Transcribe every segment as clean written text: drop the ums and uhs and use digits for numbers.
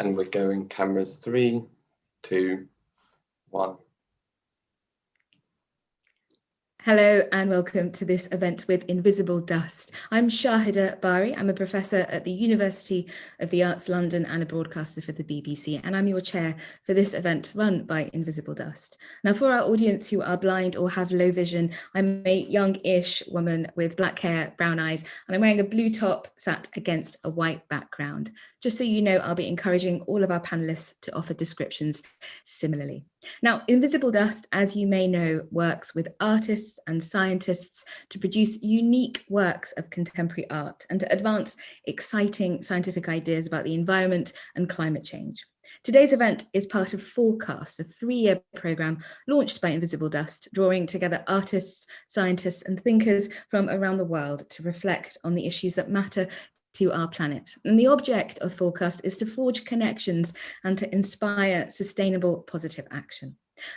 And we're going cameras 3, 2, 1. Hello and welcome to this event with Invisible Dust. I'm Shahidha Bari. I'm a professor at the University of the Arts London and a broadcaster for the BBC, and I'm your chair for this event run by Invisible Dust. Now, for our audience who are blind or have low vision, I'm a young-ish woman with black hair, brown eyes, and I'm wearing a blue top sat against a white background. Just so you know, I'll be encouraging all of our panelists to offer descriptions similarly. Now, Invisible Dust, as you may know, works with artists and scientists to produce unique works of contemporary art and to advance exciting scientific ideas about the environment and climate change. Today's event is part of Forecast, a 3-year programme launched by Invisible Dust, drawing together artists, scientists and thinkers from around the world to reflect on the issues that matter to our planet. And the object of Forecast is to forge connections and to inspire sustainable positive action.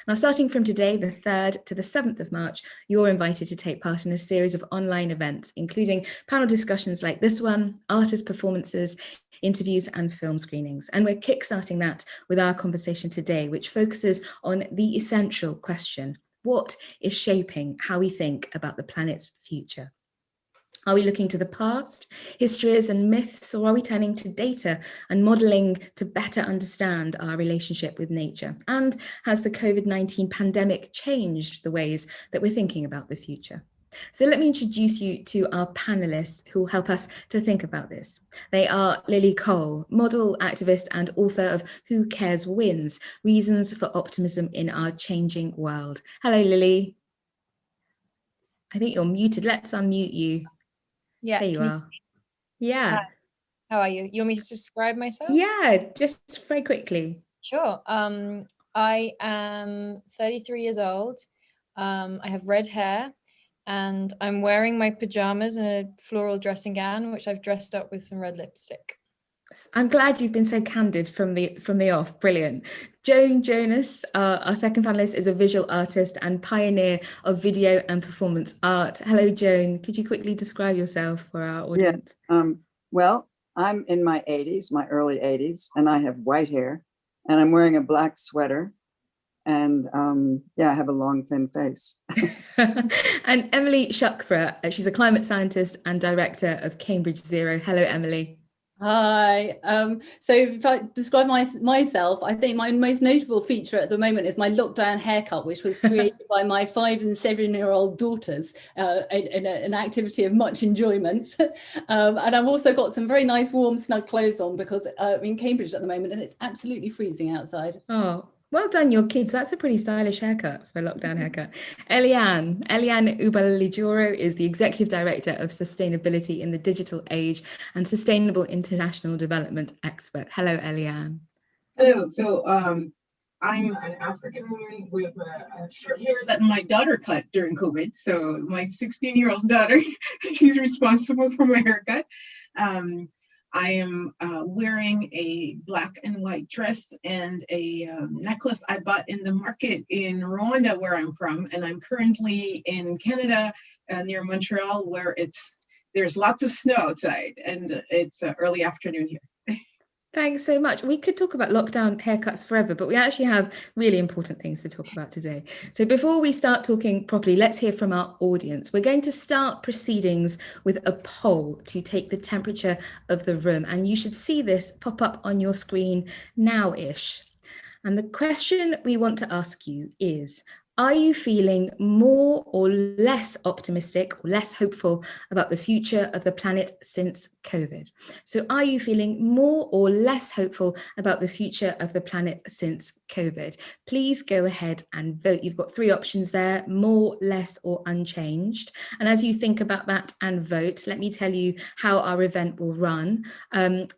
Now, starting from today, the 3rd to the 7th of March, you're invited to take part in a series of online events, including panel discussions like this one, artist performances, interviews and film screenings. And we're kickstarting that with our conversation today, which focuses on the essential question: what is shaping how we think about the planet's future? Are we looking to the past, histories and myths, or are we turning to data and modelling to better understand our relationship with nature? And has the COVID-19 pandemic changed the ways that we're thinking about the future? So let me introduce you to our panellists who will help us to think about this. They are Lily Cole, model, activist and author of Who Cares Wins? Reasons for Optimism in Our Changing World. Hello, Lily. I think you're muted. Let's unmute you. Yeah, there you are. Yeah. How are you? You want me to describe myself? Yeah, just very quickly. Sure. I am 33 years old. I have red hair and I'm wearing my pajamas and a floral dressing gown, which I've dressed up with some red lipstick. I'm glad you've been so candid from the off. Brilliant. Joan Jonas, our second panelist, is a visual artist and pioneer of video and performance art. Hello, Joan. Could you quickly describe yourself for our audience? Yeah, well, I'm in my 80s, my early 80s, and I have white hair, and I'm wearing a black sweater, and yeah, I have a long, thin face. And Emily Shukra, she's a climate scientist and director of Cambridge Zero. Hello, Emily. Hi. So if I describe myself, I think my most notable feature at the moment is my lockdown haircut, which was created by my 5- and 7-year-old daughters in an activity of much enjoyment. And I've also got some very nice warm snug clothes on because I'm in Cambridge at the moment and it's absolutely freezing outside. Oh, well done, your kids. That's a pretty stylish haircut for a lockdown haircut. Eliane Ubalijoro is the Executive Director of Sustainability in the Digital Age and Sustainable International Development Expert. Hello, Eliane. Hello. So I'm an African woman with short hair that my daughter cut during COVID. So my 16-year-old daughter, she's responsible for my haircut. I am wearing a black and white dress and a necklace I bought in the market in Rwanda, where I'm from. And I'm currently in Canada near Montreal, where there's lots of snow outside and it's early afternoon here. Thanks so much. We could talk about lockdown haircuts forever, but we actually have really important things to talk about today. So before we start talking properly, let's hear from our audience. We're going to start proceedings with a poll to take the temperature of the room, and you should see this pop up on your screen now-ish. And the question we want to ask you is, are you feeling more or less optimistic or less hopeful about the future of the planet since COVID? So are you feeling more or less hopeful about the future of the planet since COVID? Please go ahead and vote. You've got 3 options there: more, less, or unchanged. And as you think about that and vote, let me tell you how our event will run.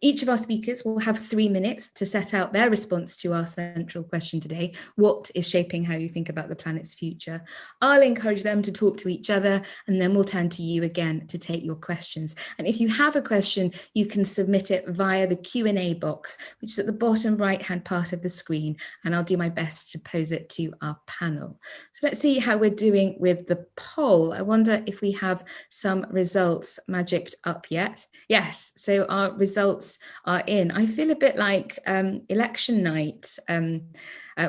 Each of our speakers will have 3 minutes to set out their response to our central question today: what is shaping how you think about the planet planet's future. I'll encourage them to talk to each other, and then we'll turn to you again to take your questions. And if you have a question, you can submit it via the Q&A box, which is at the bottom right-hand part of the screen, and I'll do my best to pose it to our panel. So let's see how we're doing with the poll. I wonder if we have some results magicked up yet. Yes, so our results are in. I feel a bit like election night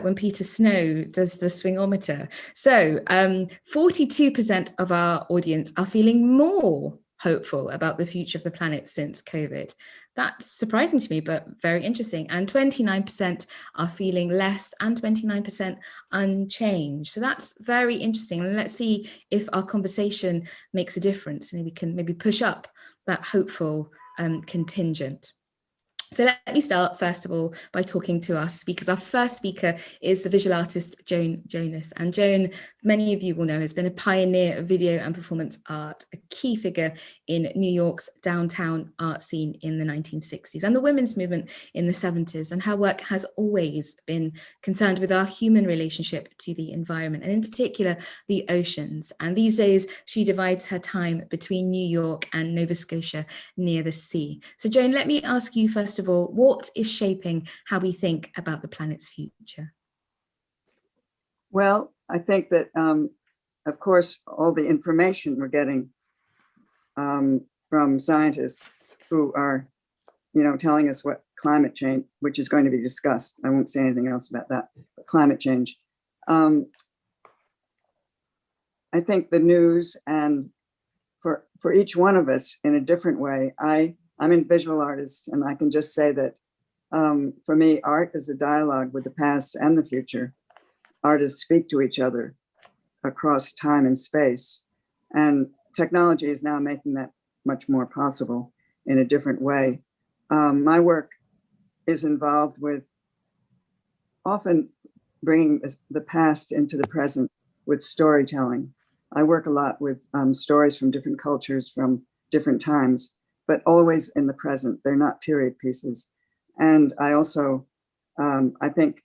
when Peter Snow does the swingometer. So 42% of our audience are feeling more hopeful about the future of the planet since COVID. That's surprising to me, but very interesting. And 29% are feeling less and 29% unchanged. So that's very interesting. And let's see if our conversation makes a difference and we can maybe push up that hopeful contingent. So let me start, first of all, by talking to our speakers. Our first speaker is the visual artist, Joan Jonas. And Joan, many of you will know, has been a pioneer of video and performance art, a key figure in New York's downtown art scene in the 1960s and the women's movement in the 70s. And her work has always been concerned with our human relationship to the environment, and in particular, the oceans. And these days, she divides her time between New York and Nova Scotia near the sea. So Joan, let me ask you first of all, what is shaping how we think about the planet's future? Well, I think that, of course, all the information we're getting from scientists who are, telling us what climate change, which is going to be discussed. I won't say anything else about that, but climate change. I think the news, and for each one of us in a different way, I'm a visual artist, and I can just say that for me, art is a dialogue with the past and the future. Artists speak to each other across time and space, and technology is now making that much more possible in a different way. My work is involved with often bringing the past into the present with storytelling. I work a lot with stories from different cultures, from different times, but always in the present. They're not period pieces. And I also, I think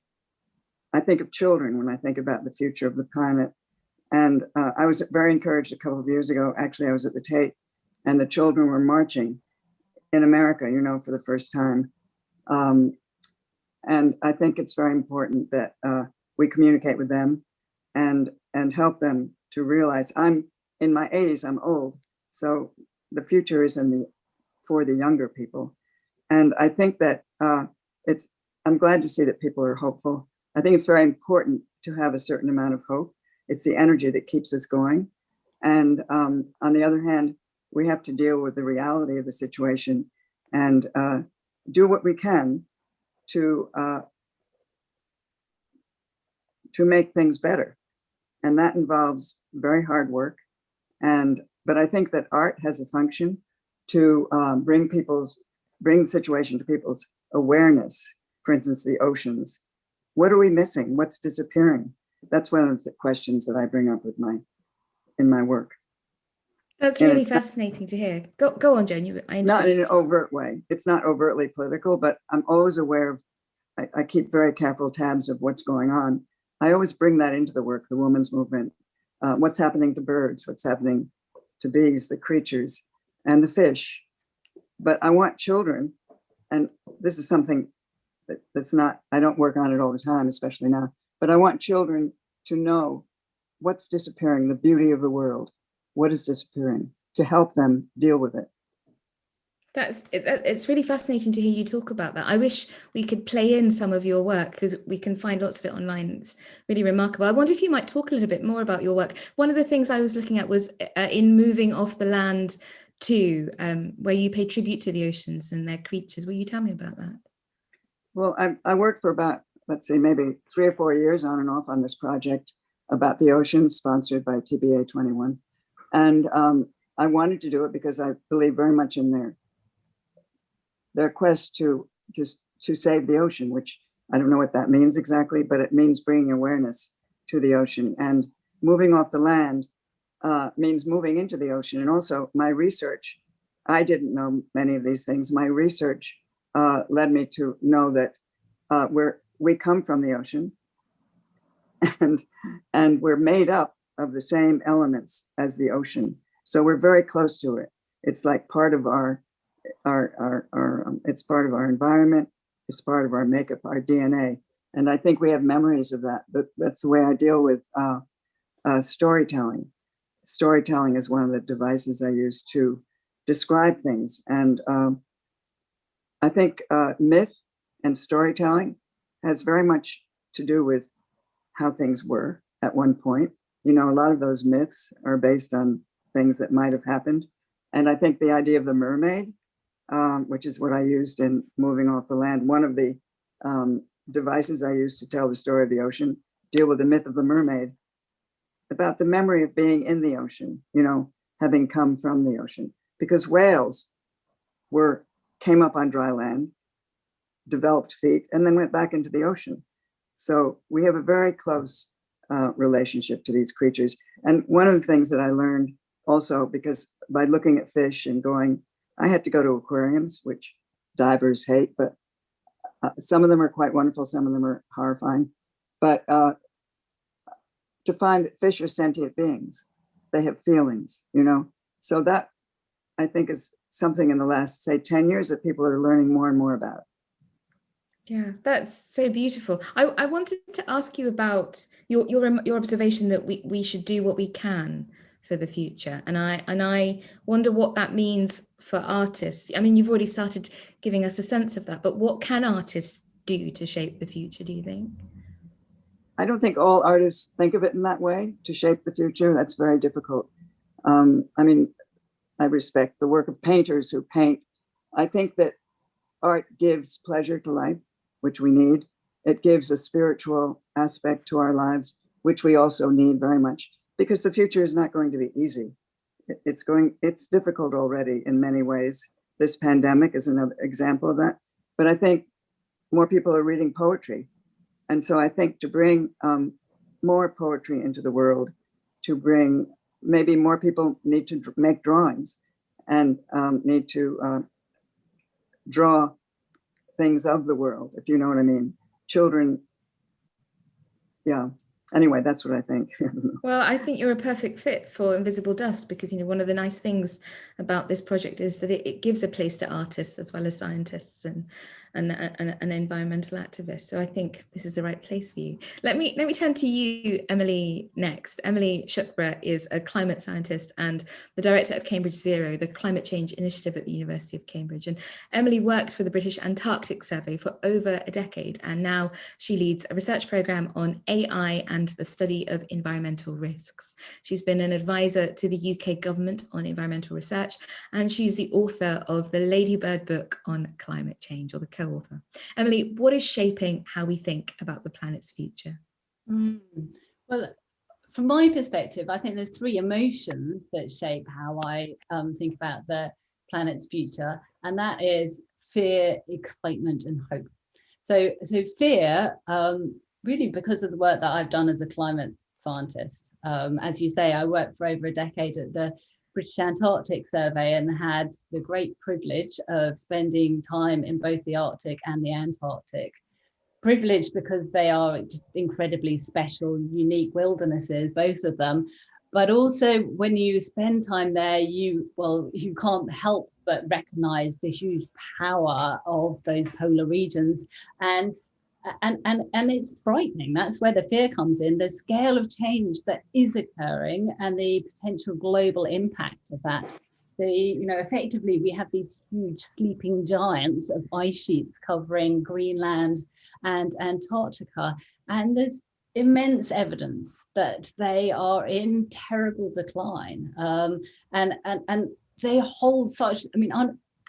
of children when I think about the future of the planet. And I was very encouraged a couple of years ago. Actually, I was at the Tate, and the children were marching in America, for the first time. And I think it's very important that we communicate with them and help them to realize. I'm in my 80s, I'm old. So the future is for the younger people. And I think that I'm glad to see that people are hopeful. I think it's very important to have a certain amount of hope. It's the energy that keeps us going. And on the other hand, we have to deal with the reality of the situation and do what we can to make things better. And that involves very hard work. But I think that art has a function to bring the situation to people's awareness. For instance, the oceans. What are we missing? What's disappearing? That's one of the questions that I bring up in my work. That's really fascinating to hear. Go on, Joan. Not in an overt way. It's not overtly political, but I'm always aware of, I keep very careful tabs of what's going on. I always bring that into the work, the women's movement, what's happening to birds, what's happening to bees, the creatures, and the fish. But I want children, and this is something that's not, I don't work on it all the time, especially now, but I want children to know what's disappearing, the beauty of the world, what is disappearing, to help them deal with it. It's really fascinating to hear you talk about that. I wish we could play in some of your work, because we can find lots of it online. It's really remarkable. I wonder if you might talk a little bit more about your work. One of the things I was looking at was in Moving Off the Land too, where you pay tribute to the oceans and their creatures. Will you tell me about that? Well, I worked for about, let's say, maybe 3 or 4 years on and off on this project about the oceans, sponsored by TBA 21. And I wanted to do it because I believe very much in their quest to save the ocean, which I don't know what that means exactly, but it means bringing awareness to the ocean. And moving off the land means moving into the ocean. And also my research, I didn't know many of these things. My research led me to know that we come from the ocean, and we're made up of the same elements as the ocean. So we're very close to it. It's like part of it's part of our environment. It's part of our makeup, our DNA. And I think we have memories of that. But that's the way I deal with storytelling. Storytelling is one of the devices I use to describe things. And I think myth and storytelling has very much to do with how things were at one point. You know, a lot of those myths are based on things that might have happened. And I think the idea of the mermaid, which is what I used in Moving Off the Land, one of the devices I used to tell the story of the ocean, deal with the myth of the mermaid, about the memory of being in the ocean, you know, having come from the ocean. Because whales came up on dry land, developed feet, and then went back into the ocean. So we have a very close relationship to these creatures. And one of the things that I learned also, because by looking at fish and I had to go to aquariums, which divers hate, but some of them are quite wonderful, some of them are horrifying. But to find that fish are sentient beings, they have feelings, you know. So that, I think, is something in the last, say, 10 years that people are learning more and more about. Yeah, that's so beautiful. I wanted to ask you about your observation that we should do what we can for the future, and I wonder what that means for artists. I mean, you've already started giving us a sense of that, but what can artists do to shape the future, do you think? I don't think all artists think of it in that way, to shape the future. That's very difficult. I mean, I respect the work of painters who paint. I think that art gives pleasure to life, which we need. It gives a spiritual aspect to our lives, which we also need very much, because the future is not going to be easy. It's difficult already in many ways. This pandemic is another example of that. But I think more people are reading poetry. And so I think to bring more poetry into the world, maybe more people need to make drawings and need to draw things of the world, if you know what I mean. Children, yeah. Anyway, that's what I think. Well, I think you're a perfect fit for Invisible Dust, because, you know, one of the nice things about this project is that it gives a place to artists as well as scientists and environmental activists. So I think this is the right place for you. Let me turn to you, Emily, next. Emily Shukra is a climate scientist and the director of Cambridge Zero, the climate change initiative at the University of Cambridge. And Emily worked for the British Antarctic Survey for over a decade, and now she leads a research programme on AI and the study of environmental risks. She's been an advisor to the UK government on environmental research, and she's the author of the Ladybird book on climate change, or the co-author. Emily, what is shaping how we think about the planet's future? Well, from my perspective, I think there's three emotions that shape how I think about the planet's future, and that is fear, excitement, and hope. So fear, really because of the work that I've done as a climate scientist. As you say, I worked for over a decade at the British Antarctic Survey and had the great privilege of spending time in both the Arctic and the Antarctic. Privileged because they are just incredibly special, unique wildernesses, both of them. But also when you spend time there, you can't help but recognize the huge power of those polar regions. And it's frightening. That's where the fear comes in, the scale of change that is occurring and the potential global impact of that. Effectively, we have these huge sleeping giants of ice sheets covering Greenland and Antarctica, and there's immense evidence that they are in terrible decline, and they hold such,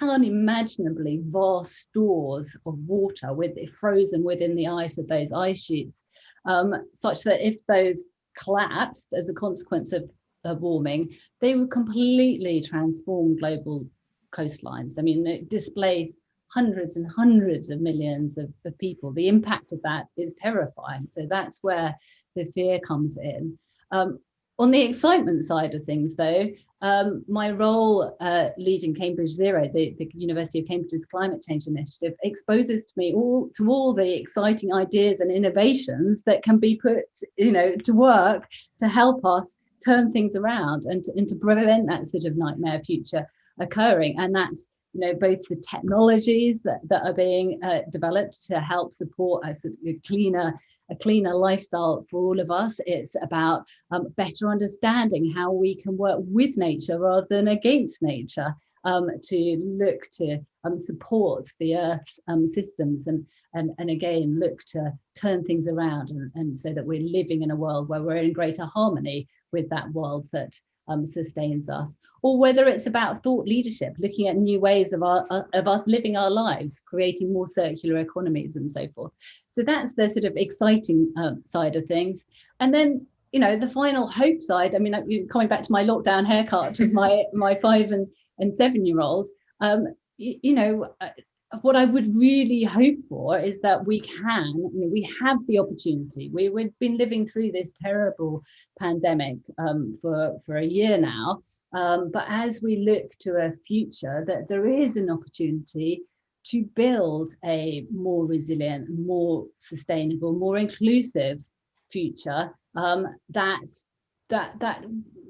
unimaginably vast stores of water frozen within the ice of those ice sheets, such that if those collapsed as a consequence of warming, they would completely transform global coastlines. I mean, it displays hundreds and hundreds of millions of people. The impact of that is terrifying. So that's where the fear comes in. On the excitement side of things, though, my role leading Cambridge Zero, the University of Cambridge's climate change initiative, exposes me to all the exciting ideas and innovations that can be put, to work to help us turn things around and to prevent that sort of nightmare future occurring. And that's, both the technologies that are being developed to help support a cleaner lifestyle for all of us. It's about better understanding how we can work with nature rather than against nature, to look to support the Earth's systems and again look to turn things around and so that we're living in a world where we're in greater harmony with that world that sustains us. Or whether it's about thought leadership, looking at new ways of us living our lives, creating more circular economies and so forth. So that's the sort of exciting side of things. And then, the final hope side, I mean, coming back to my lockdown haircut of my 5 and 7-year-olds, what I would really hope for is that we have the opportunity. We've been living through this terrible pandemic for a year now, but as we look to a future, that there is an opportunity to build a more resilient, more sustainable, more inclusive future that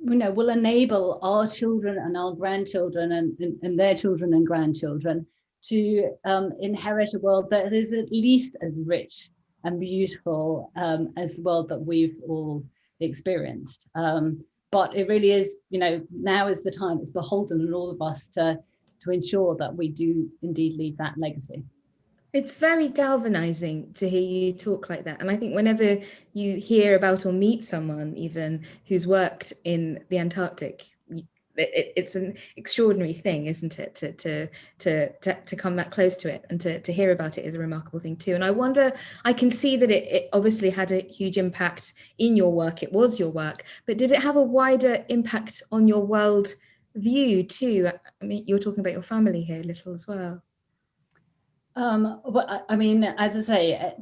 will enable our children and our grandchildren and their children and grandchildren to inherit a world that is at least as rich and beautiful as the world that we've all experienced. But it really is, now is the time. It's beholden on all of us to ensure that we do indeed leave that legacy. It's very galvanizing to hear you talk like that. And I think whenever you hear about or meet someone even who's worked in the Antarctic, it's an extraordinary thing, isn't it, to come that close to it, and to hear about it is a remarkable thing too. And I wonder, I can see that it obviously had a huge impact in your work. It was your work, but did it have a wider impact on your world view too? I mean, you're talking about your family here a little as well. Well, I mean, as I say,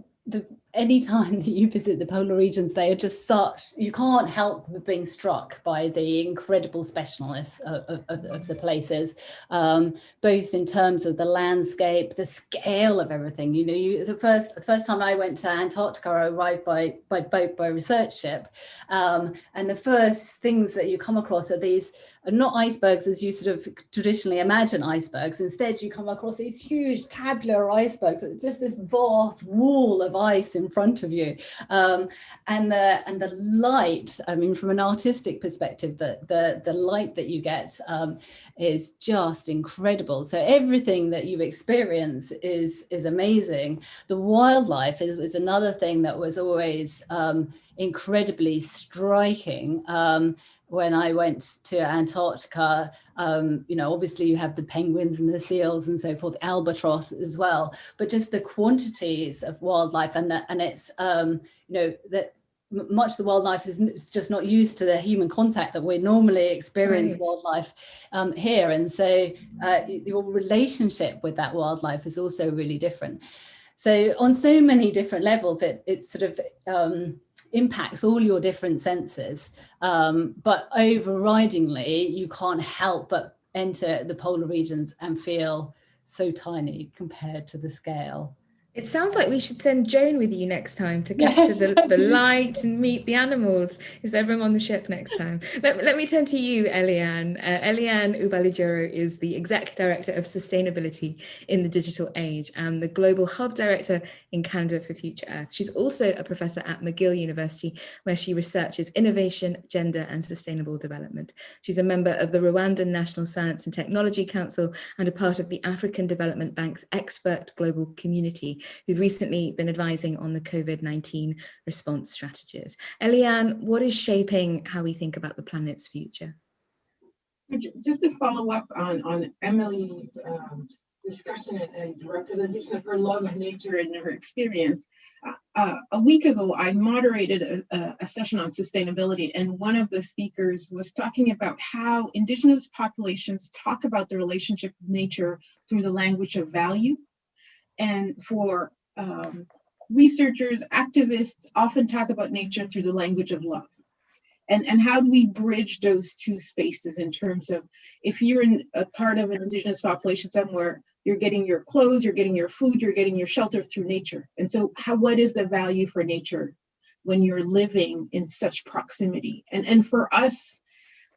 any time that you visit the polar regions, they are just you can't help but being struck by the incredible specialness of the places, both in terms of the landscape, the scale of everything. The first time I went to Antarctica, I arrived by boat, by research ship, and the first things that you come across are these, not icebergs as you sort of traditionally imagine icebergs. Instead, you come across these huge tabular icebergs. It's just this vast wall of ice in front of you, and the light. I mean, from an artistic perspective, the light that you get is just incredible. So everything that you experience is amazing. The wildlife is another thing that was always incredibly striking. When I went to Antarctica, obviously you have the penguins and the seals and so forth, albatross as well, but just the quantities of wildlife and it's, that much of the wildlife is just not used to the human contact that we normally experience. Right. Wildlife here. And so your relationship with that wildlife is also really different. So on so many different levels, it sort of impacts all your different senses, but overridingly, you can't help but enter the polar regions and feel so tiny compared to the scale. It sounds like we should send Joan with you next time to capture the light and meet the animals. Is everyone on the ship next time? Let me turn to you, Eliane. Eliane Ubalijoro is the Exec Director of Sustainability in the Digital Age and the Global Hub Director in Canada for Future Earth. She's also a professor at McGill University, where she researches innovation, gender and sustainable development. She's a member of the Rwandan National Science and Technology Council and a part of the African Development Bank's expert global community, who've recently been advising on the COVID-19 response strategies. Eliane, what is shaping how we think about the planet's future? Just to follow up on Emily's discussion and representation of her love of nature and her experience, a week ago, I moderated a session on sustainability, and one of the speakers was talking about how Indigenous populations talk about the relationship with nature through the language of value. And for researchers, activists often talk about nature through the language of love. And how do we bridge those two spaces in terms of, if you're in a part of an indigenous population somewhere, you're getting your clothes, you're getting your food, you're getting your shelter through nature. And so what is the value for nature when you're living in such proximity? And for us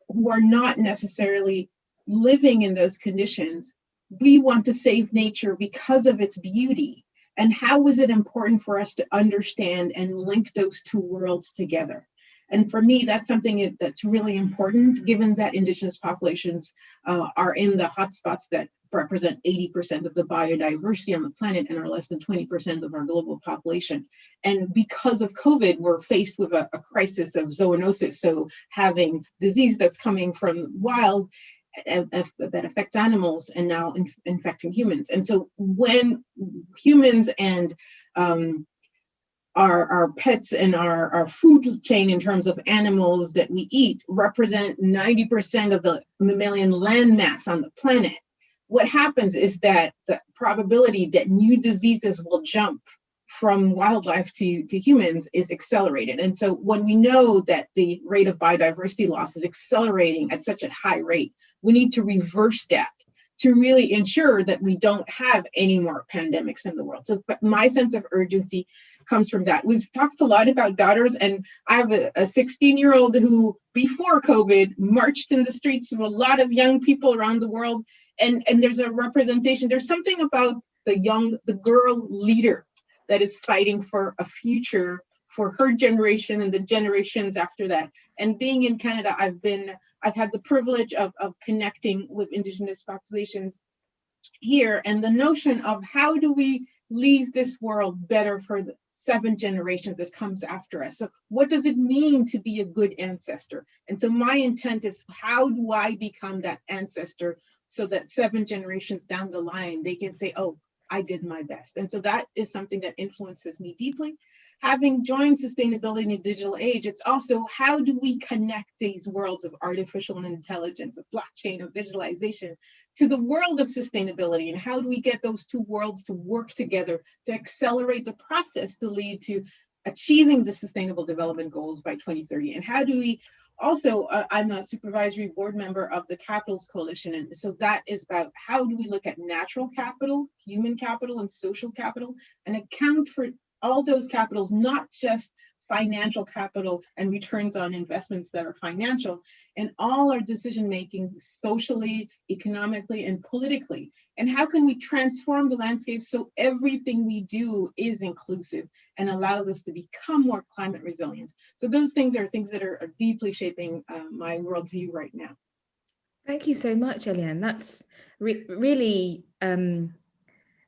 who are not necessarily living in those conditions, we want to save nature because of its beauty. And how is it important for us to understand and link those two worlds together? And for me, that's something that's really important, given that indigenous populations are in the hotspots that represent 80% of the biodiversity on the planet and are less than 20% of our global population. And because of COVID, we're faced with a crisis of zoonosis, so having disease that's coming from wild that affects animals and now infecting humans. And so when humans and our pets and our food chain in terms of animals that we eat represent 90% of the mammalian land mass on the planet, what happens is that the probability that new diseases will jump from wildlife to humans is accelerated. And so when we know that the rate of biodiversity loss is accelerating at such a high rate, we need to reverse that to really ensure that we don't have any more pandemics in the world. So my sense of urgency comes from that. We've talked a lot about daughters, and I have a 16-year-old who, before COVID, marched in the streets with a lot of young people around the world. And there's a representation, there's something about the girl leader that is fighting for a future for her generation and the generations after that. And being in Canada, I've had the privilege of connecting with Indigenous populations here, and the notion of how do we leave this world better for the 7 generations that comes after us. So what does it mean to be a good ancestor? And so my intent is, how do I become that ancestor so that 7 generations down the line, they can say, oh, I did my best. And so that is something that influences me deeply. Having joined sustainability in the digital age, it's also, how do we connect these worlds of artificial intelligence, of blockchain, of visualization, to the world of sustainability? And how do we get those two worlds to work together to accelerate the process to lead to achieving the Sustainable Development Goals by 2030? And how do we also, I'm a supervisory board member of the Capitals Coalition. And so that is about, how do we look at natural capital, human capital, and social capital, and account for all those capitals, not just financial capital and returns on investments that are financial, and all our decision making socially, economically, and politically. And how can we transform the landscape so everything we do is inclusive and allows us to become more climate resilient? So those things are things that are deeply shaping my worldview right now. Thank you so much, Eliane. That's really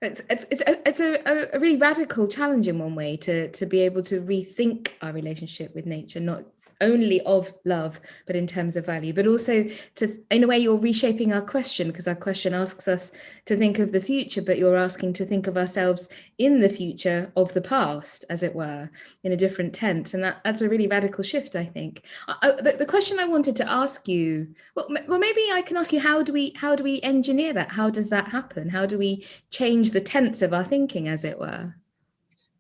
it's a really radical challenge in one way, to be able to rethink our relationship with nature, not only of love, but in terms of value, but also to, in a way, you're reshaping our question, because our question asks us to think of the future, but you're asking to think of ourselves in the future of the past, as it were, in a different tense. And that's a really radical shift, I think. The question I wanted to ask you, well, maybe I can ask you, how do we engineer that? How does that happen? How do we change the tense of our thinking, as it were?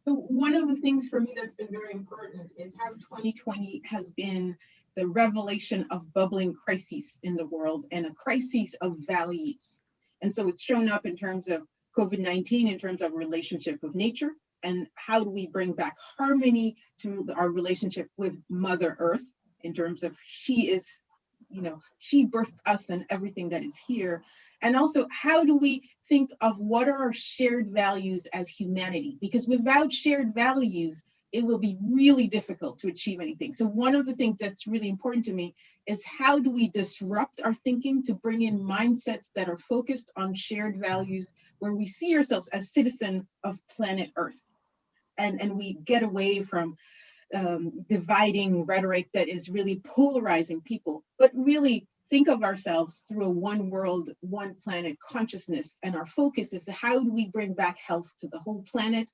So one of the things for me that's been very important is how 2020 has been the revelation of bubbling crises in the world, and a crisis of values. And so it's shown up in terms of COVID-19, in terms of relationship with nature, and how do we bring back harmony to our relationship with Mother Earth, in terms of she is, she birthed us and everything that is here. And also, how do we think of what are our shared values as humanity? Because without shared values, it will be really difficult to achieve anything. So one of the things that's really important to me is, how do we disrupt our thinking to bring in mindsets that are focused on shared values, where we see ourselves as citizens of planet Earth, and we get away from dividing rhetoric that is really polarizing people, but really think of ourselves through a one world, one planet consciousness. And our focus is, how do we bring back health to the whole planet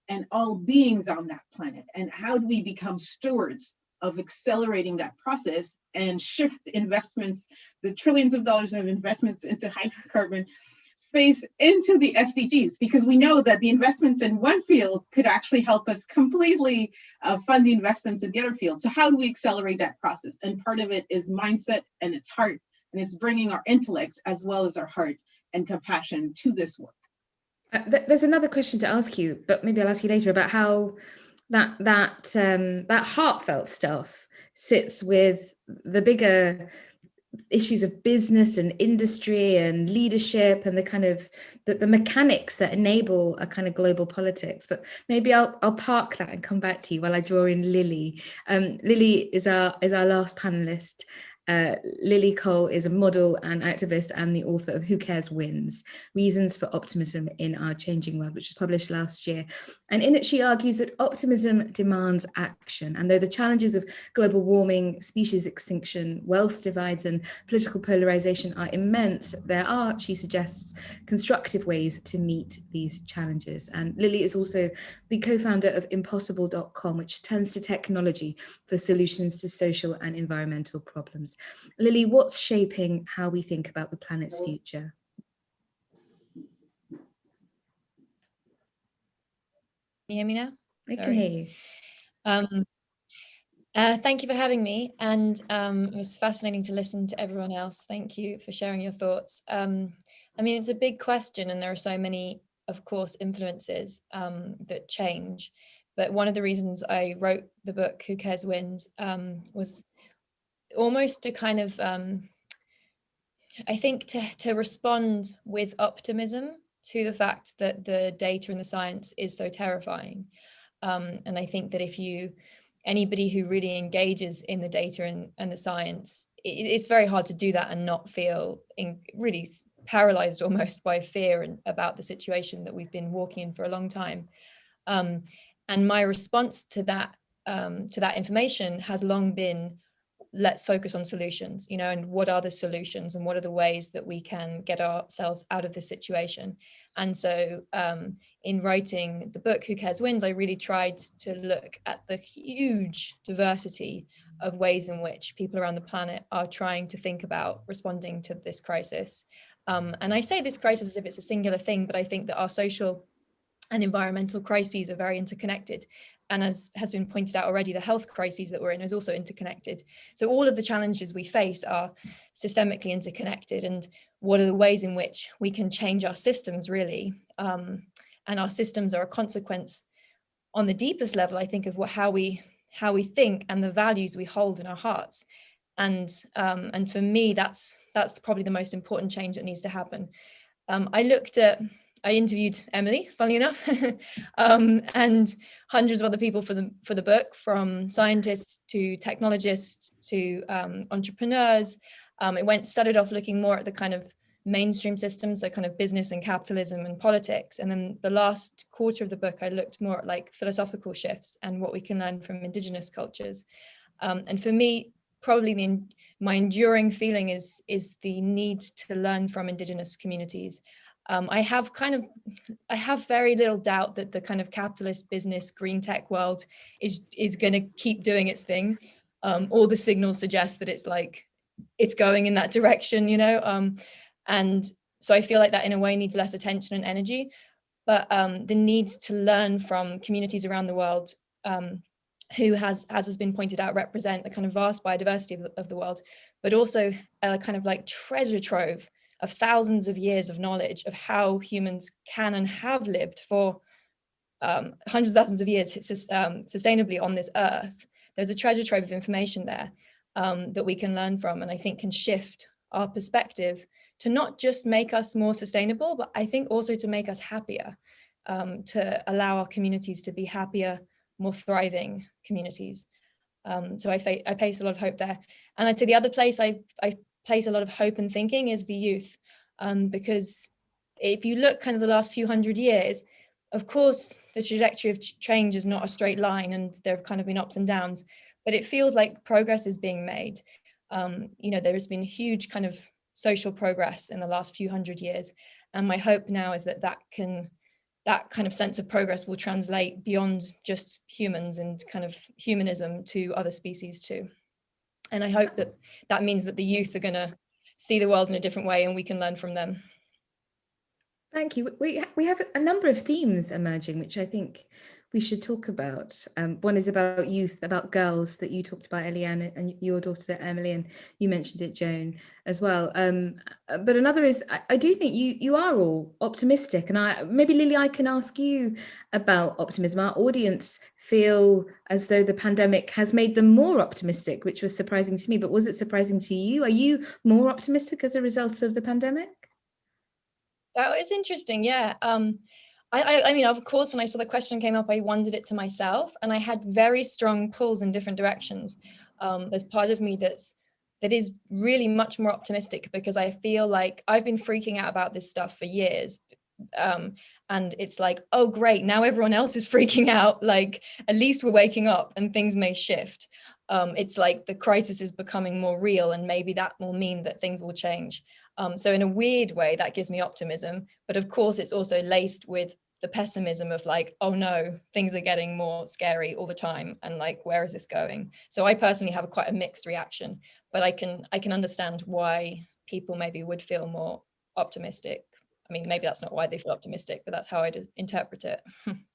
and all beings on that planet? And how do we become stewards of accelerating that process and shift investments, the trillions of dollars of investments into hydrocarbon, space into the SDGs, because we know that the investments in one field could actually help us completely fund the investments in the other field. So how do we accelerate that process? And part of it is mindset and it's heart, and it's bringing our intellect as well as our heart and compassion to this work. There's another question to ask you, but maybe I'll ask you later, about how that heartfelt stuff sits with the bigger issues of business and industry and leadership and the kind of the mechanics that enable a kind of global politics. But maybe I'll park that and come back to you while I draw in Lily. Lily is our last panelist. Lily Cole is a model and activist and the author of Who Cares Wins? Reasons for Optimism in Our Changing World, which was published last year. And in it, she argues that optimism demands action. And though the challenges of global warming, species extinction, wealth divides, and political polarization are immense, there are, she suggests, constructive ways to meet these challenges. And Lily is also the co-founder of Impossible.com, which turns to technology for solutions to social and environmental problems. Lily, what's shaping how we think about the planet's future? Can you hear me now? I can hear you. Thank you for having me, and it was fascinating to listen to everyone else. Thank you for sharing your thoughts. I mean, it's a big question, and there are so many, of course, influences that change. But one of the reasons I wrote the book, Who Cares Wins, was almost to kind of, I think, to respond with optimism to the fact that the data and the science is so terrifying. And I think that if anybody who really engages in the data and the science, it's very hard to do that and not feel really paralyzed almost by fear about the situation that we've been walking in for a long time. And my response to that information has long been, let's focus on solutions, and what are the solutions and what are the ways that we can get ourselves out of this situation. And so in writing the book, Who Cares Wins, I really tried to look at the huge diversity of ways in which people around the planet are trying to think about responding to this crisis. And I say this crisis as if it's a singular thing, but I think that our social and environmental crises are very interconnected. And as has been pointed out already, the health crises that we're in is also interconnected. So all of the challenges we face are systemically interconnected. And what are the ways in which we can change our systems, really? And our systems are a consequence on the deepest level, I think, of how we think and the values we hold in our hearts. And for me, that's probably the most important change that needs to happen. I interviewed Emily, funnily enough, and hundreds of other people for the book, from scientists to technologists to entrepreneurs. It started off looking more at the kind of mainstream systems, so kind of business and capitalism and politics. And then the last quarter of the book, I looked more at like philosophical shifts and what we can learn from indigenous cultures. And for me, probably my enduring feeling is the need to learn from indigenous communities. I have very little doubt that the kind of capitalist business green tech world is going to keep doing its thing. All the signals suggest that it's going in that direction, and so I feel like that in a way needs less attention and energy. But the need to learn from communities around the world who, as has been pointed out, represent the kind of vast biodiversity of the world, but also a kind of like treasure trove of thousands of years of knowledge of how humans can and have lived for hundreds of thousands of years sustainably on this earth. There's a treasure trove of information there that we can learn from, and I think can shift our perspective to not just make us more sustainable, but I think also to make us happier, to allow our communities to be happier, more thriving communities. So I place a lot of hope there. And I'd say the other place I place a lot of hope and thinking is the youth, because if you look kind of the last few hundred years, of course, the trajectory of change is not a straight line, and there have kind of been ups and downs, but it feels like progress is being made. There has been huge kind of social progress in the last few hundred years, and my hope now is that kind of sense of progress will translate beyond just humans and kind of humanism to other species too. And I hope that means that the youth are going to see the world in a different way and we can learn from them. Thank you. We have a number of themes emerging, which I think we should talk about. One is about youth, about girls that you talked about, Eliane, and your daughter Emily, and you mentioned it, Joan, as well. But another is, I do think you are all optimistic, and maybe Lily, I can ask you about optimism. Our audience feel as though the pandemic has made them more optimistic, which was surprising to me. But was it surprising to you? Are you more optimistic as a result of the pandemic? That was interesting. Yeah. I mean, of course, when I saw the question came up, I wondered it to myself, and I had very strong pulls in different directions. There's part of me that is really much more optimistic, because I feel like I've been freaking out about this stuff for years. And it's like, oh, great, now everyone else is freaking out. Like, at least we're waking up and things may shift. It's like the crisis is becoming more real, and maybe that will mean that things will change. So in a weird way, that gives me optimism. But of course, it's also laced with the pessimism of like, oh no, things are getting more scary all the time. And like, where is this going? So I personally have quite a mixed reaction, but I can understand why people maybe would feel more optimistic. I mean, maybe that's not why they feel optimistic, but that's how I interpret it.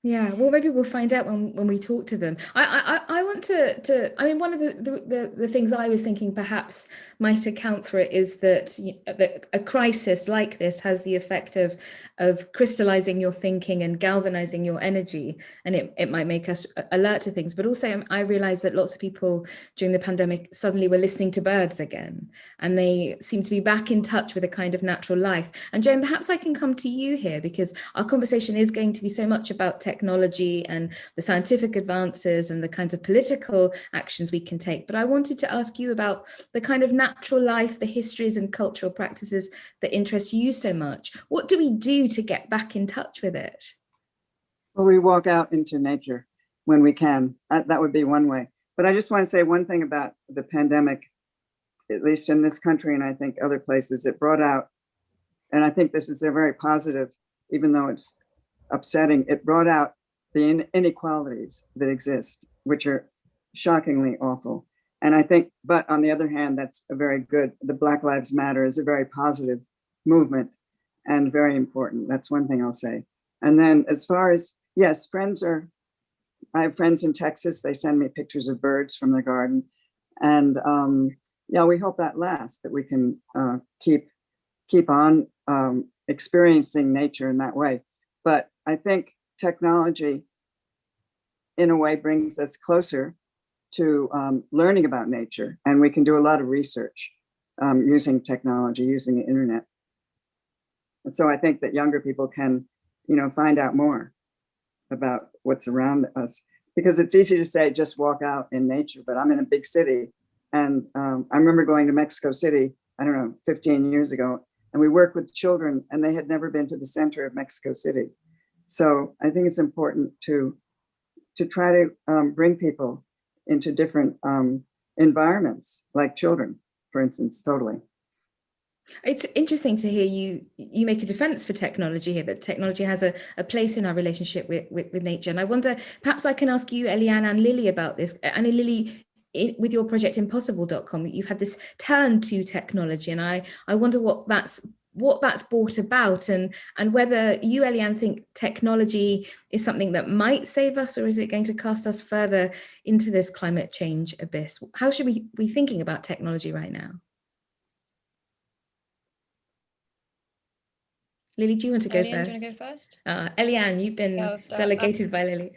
Yeah, well, maybe we'll find out when we talk to them. I want to I mean, one of the things I was thinking perhaps might account for it is that, that a crisis like this has the effect of crystallizing your thinking and galvanizing your energy, and it might make us alert to things. But also, I realized that lots of people during the pandemic suddenly were listening to birds again, and they seem to be back in touch with a kind of natural life. And Joan, perhaps I can come to you here, because our conversation is going to be so much about technology and the scientific advances and the kinds of political actions we can take. But I wanted to ask you about the kind of natural life, the histories and cultural practices that interest you so much. What do we do to get back in touch with it? Well, we walk out into nature when we can. That would be one way. But I just want to say one thing about the pandemic, at least in this country, and I think other places, it brought out, and I think this is a very positive, even though it's upsetting, it brought out the inequalities that exist, which are shockingly awful. And I think, but on the other hand, that's a very good, the Black Lives Matter is a very positive movement and very important. That's one thing I'll say. And then as far as, yes, I have friends in Texas, they send me pictures of birds from their garden. And yeah, we hope that lasts, that we can keep on experiencing nature in that way. But I think technology, in a way, brings us closer to learning about nature, and we can do a lot of research using technology, using the internet. And so I think that younger people can, find out more about what's around us, because it's easy to say just walk out in nature. But I'm in a big city, and I remember going to Mexico City, I don't know, 15 years ago, and we worked with children, and they had never been to the center of Mexico City. So I think it's important to try to bring people into different environments, like children, for instance, totally. It's interesting to hear you make a defense for technology here, that technology has a place in our relationship with nature. And I wonder, perhaps I can ask you, Eliane and Lily, about this. And Lily, with your project impossible.com, you've had this turn to technology, and I wonder what that's brought about, and whether you, Eliane, think technology is something that might save us, or is it going to cast us further into this climate change abyss? How should we be thinking about technology right now? Lily, do you want to go Eliane, first? do you want to go first? Eliane, you've been delegated by Lily.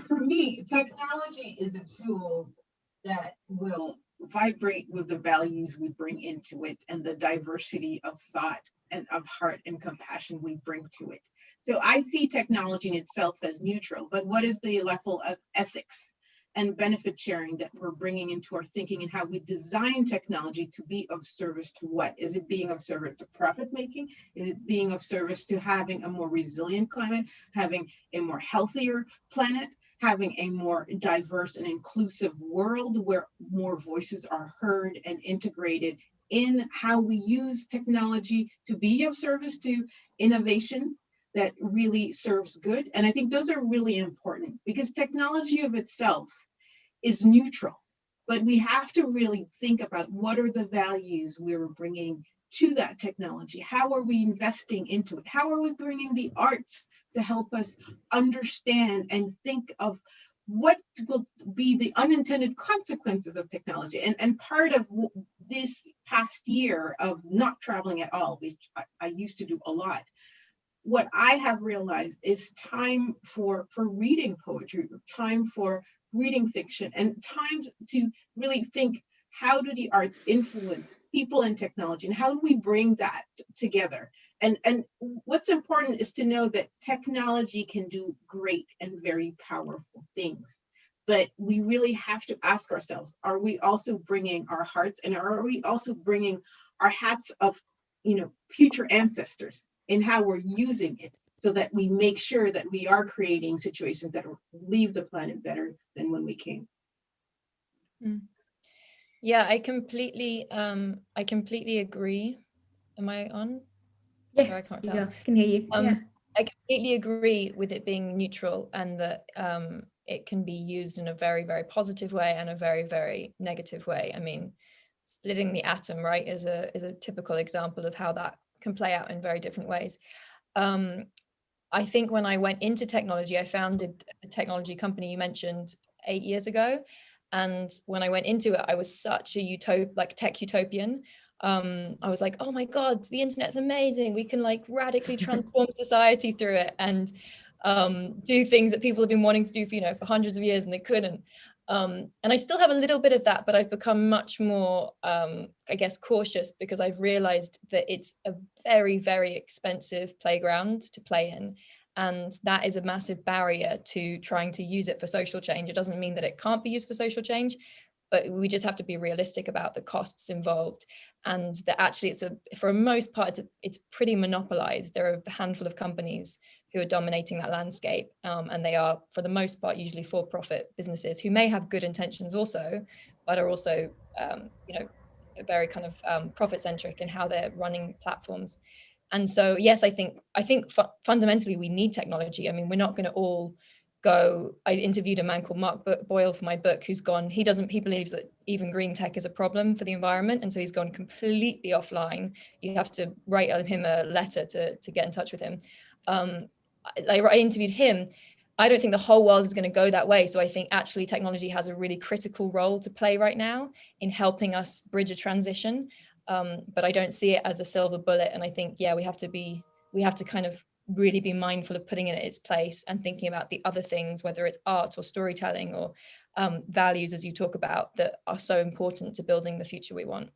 For me, technology is a tool that will vibrate with the values we bring into it and the diversity of thought and of heart and compassion we bring to it. So I see technology in itself as neutral, but what is the level of ethics and benefit sharing that we're bringing into our thinking, and how we design technology to be of service to what? Is it being of service to profit making? Is it being of service to having a more resilient climate, having a more healthier planet, having a more diverse and inclusive world where more voices are heard and integrated in how we use technology to be of service to innovation that really serves good? And I think those are really important, because technology of itself is neutral, but we have to really think about what are the values we're bringing to that technology? How are we investing into it? How are we bringing the arts to help us understand and think of what will be the unintended consequences of technology? And part of this past year of not traveling at all, which I used to do a lot, what I have realized is time for reading poetry, time for reading fiction, and time to really think, how do the arts influence people and technology, and how do we bring that together? And what's important is to know that technology can do great and very powerful things, but we really have to ask ourselves, are we also bringing our hearts, and are we also bringing our hats of, future ancestors in how we're using it, so that we make sure that we are creating situations that leave the planet better than when we came. Yeah, I completely agree. Am I on? Yes, I can't yeah, tell. I can hear you. Yeah. I completely agree with it being neutral, and that it can be used in a very, very positive way and a very, very negative way. I mean, splitting the atom, right, is a typical example of how that can play out in very different ways. I think when I went into technology, I founded a technology company you mentioned 8 years ago. And when I went into it, I was such a tech utopian. I was like, oh my God, the internet's amazing. We can like radically transform society through it, and do things that people have been wanting to do for hundreds of years and they couldn't. And I still have a little bit of that, but I've become much more, I guess, cautious, because I've realized that it's a very, very expensive playground to play in. And that is a massive barrier to trying to use it for social change. It doesn't mean that it can't be used for social change, but we just have to be realistic about the costs involved. And that actually for the most part, it's pretty monopolized. There are a handful of companies who are dominating that landscape. And they are, for the most part, usually for-profit businesses who may have good intentions also, but are also, very kind of profit-centric in how they're running platforms. And so, yes, I think fundamentally we need technology. I mean, we're not going to all go. I interviewed a man called Mark Boyle for my book, he believes that even green tech is a problem for the environment. And so he's gone completely offline. You have to write him a letter to get in touch with him. I interviewed him. I don't think the whole world is going to go that way. So I think actually technology has a really critical role to play right now in helping us bridge a transition. But I don't see it as a silver bullet. And I think, we have to kind of really be mindful of putting it in its place and thinking about the other things, whether it's art or storytelling or values, as you talk about, that are so important to building the future we want.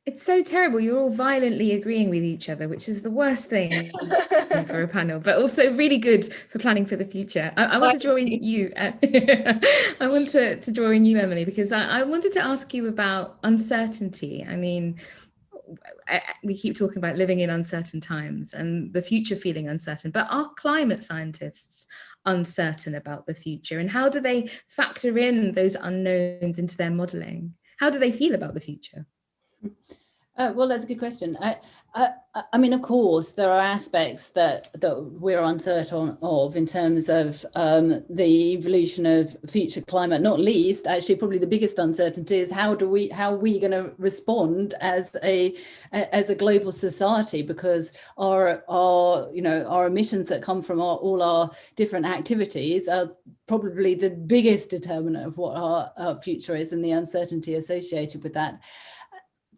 It's so terrible. You're all violently agreeing with each other, which is the worst thing for a panel, but also really good for planning for the future. I want to draw in you. I want to draw in you, Emily, because I wanted to ask you about uncertainty. I mean, we keep talking about living in uncertain times and the future feeling uncertain, but are climate scientists uncertain about the future? And how do they factor in those unknowns into their modelling? How do they feel about the future? Well, that's a good question. I mean, of course, there are aspects that we're uncertain of in terms of the evolution of future climate. Not least, actually, probably the biggest uncertainty is how are we going to respond as a global society, because our emissions that come from all our different activities are probably the biggest determinant of what our future is, and the uncertainty associated with that.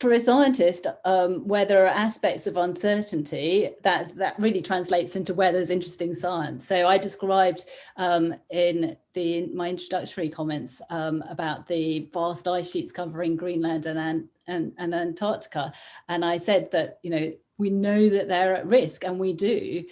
For a scientist, where there are aspects of uncertainty, that really translates into where there's interesting science. So I described in my introductory comments about the vast ice sheets covering Greenland and Antarctica, and I said that we know that they're at risk, and we do.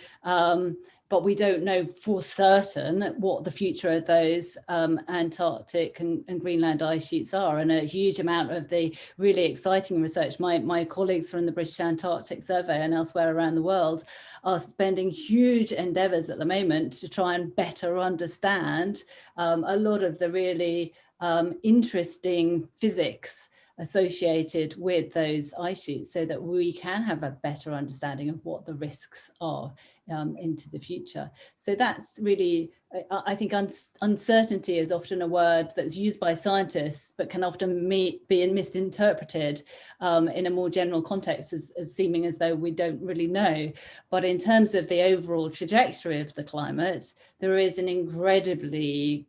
But we don't know for certain what the future of those Antarctic and Greenland ice sheets are. And a huge amount of the really exciting research, my colleagues from the British Antarctic Survey and elsewhere around the world are spending huge endeavours at the moment to try and better understand a lot of the really interesting physics associated with those ice sheets so that we can have a better understanding of what the risks are into the future. So that's really, I think uncertainty is often a word that's used by scientists, but can often be misinterpreted in a more general context as seeming as though we don't really know. But in terms of the overall trajectory of the climate, there is an incredibly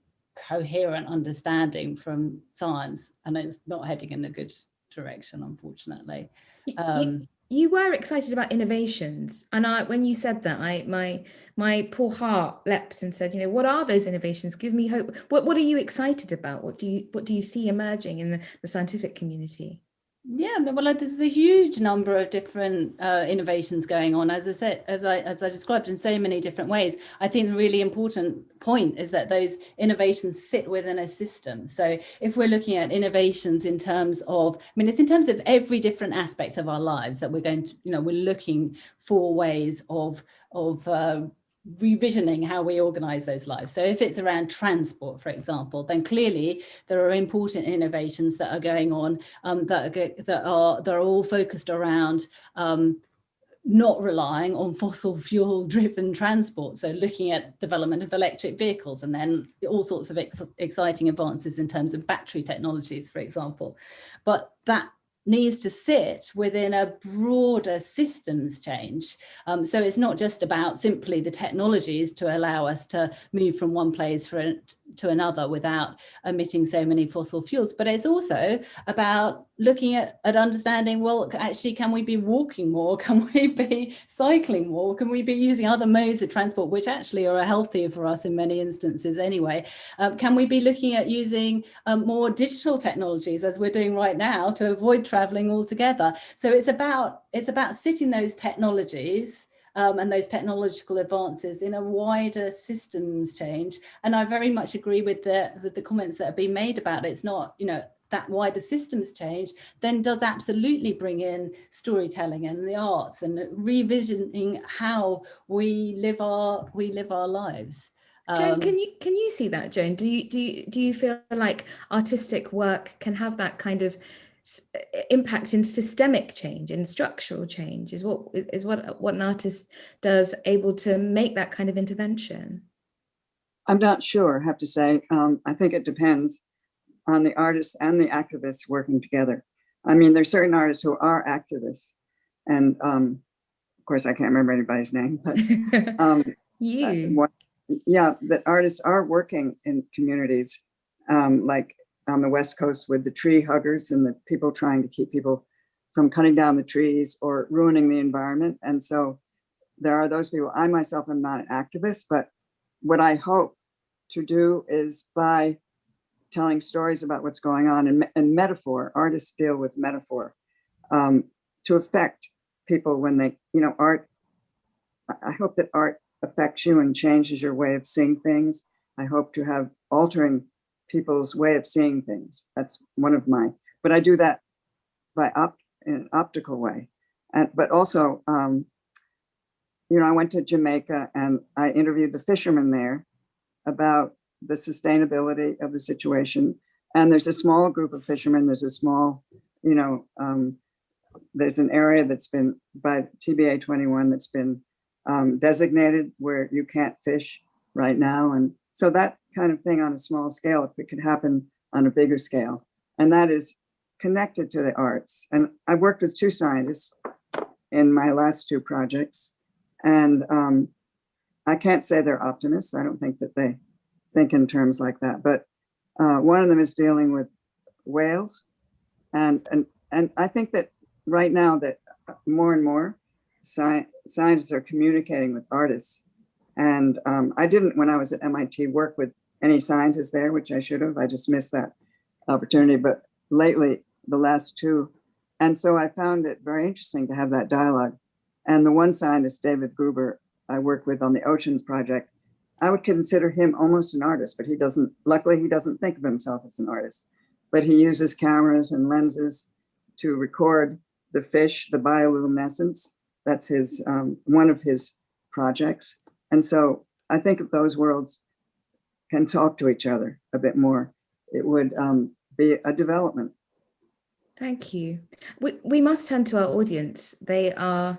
coherent understanding from science, and it's not heading in a good direction, unfortunately. You were excited about innovations, and when you said that, my poor heart leapt and said, what are those innovations? Give me hope. What are you excited about? What do you see emerging in the scientific community? Yeah, well, there's a huge number of different innovations going on. As I said, as I described in so many different ways. I think the really important point is that those innovations sit within a system. So if we're looking at innovations in terms of, it's in terms of every different aspects of our lives that we're going to, we're looking for ways of revisioning how we organize those lives. So if it's around transport, for example, then clearly there are important innovations that are going on that are all focused around not relying on fossil fuel driven transport. So looking at development of electric vehicles, and then all sorts of exciting advances in terms of battery technologies, for example. But that needs to sit within a broader systems change. So it's not just about simply the technologies to allow us to move from one place to another without emitting so many fossil fuels, but it's also about looking at understanding, well, actually, can we be walking more? Can we be cycling more? Can we be using other modes of transport, which actually are healthier for us in many instances anyway? Can we be looking at using more digital technologies, as we're doing right now, to avoid traveling altogether? So it's about sitting those technologies and those technological advances in a wider systems change. And I very much agree with the comments that have been made about it. It's not, that wider systems change then does absolutely bring in storytelling and the arts and revisioning how we live our lives. Joan, can you see that, Joan? Do you feel like artistic work can have that kind of impact in systemic change and structural change? Is what an artist does able to make that kind of intervention? I'm not sure, I have to say. I think it depends on the artists and the activists working together. There's certain artists who are activists, and of course I can't remember anybody's name, but that artists are working in communities, like on the West Coast with the tree huggers and the people trying to keep people from cutting down the trees or ruining the environment. And so there are those people. I myself am not an activist, but what I hope to do is, by telling stories about what's going on and metaphor, artists deal with metaphor, to affect people when they, art. I hope that art affects you and changes your way of seeing things. I hope to have altering people's way of seeing things. That's one of but I do that by in an optical way. But also, I went to Jamaica and I interviewed the fishermen there about the sustainability of the situation. And there's a small group of fishermen. There's a small, there's an area that's been by TBA 21 that's been designated where you can't fish right now. And so that kind of thing on a small scale, if it could happen on a bigger scale, and that is connected to the arts. And I've worked with 2 scientists in my last 2 projects, and I can't say they're optimists. I don't think that they think in terms like that, but one of them is dealing with whales, and I think that right now that more and more scientists are communicating with artists. And I didn't, when I was at MIT, work with any scientists there, which I should have. I just missed that opportunity. But lately, the last 2, and so I found it very interesting to have that dialogue. And the one scientist, David Gruber, I worked with on the Oceans Project, I would consider him almost an artist, but luckily he doesn't think of himself as an artist, but he uses cameras and lenses to record the fish, the bioluminescence. That's his, one of his projects. And so I think if those worlds can talk to each other a bit more, it would be a development. Thank you. We must turn to our audience. They are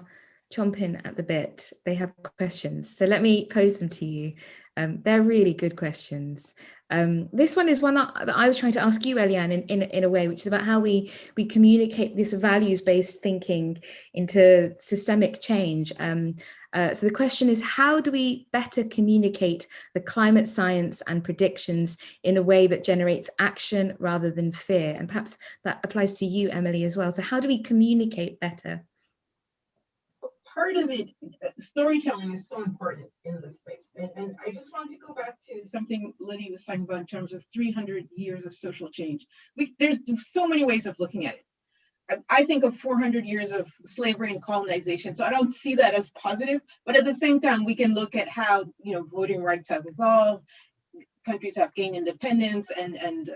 chomping at the bit. They have questions. So let me pose them to you. They're really good questions. This one is one that I was trying to ask you, Eliane, in a way, which is about how we communicate this values-based thinking into systemic change. So the question is, how do we better communicate the climate science and predictions in a way that generates action rather than fear? And perhaps that applies to you, Emily, as well. So how do we communicate better? Part of it, storytelling is so important in this space. And I just want to go back to something Lydia was talking about in terms of 300 years of social change. There's so many ways of looking at it. I think of 400 years of slavery and colonization, so I don't see that as positive. But at the same time, we can look at how, you know, voting rights have evolved, countries have gained independence and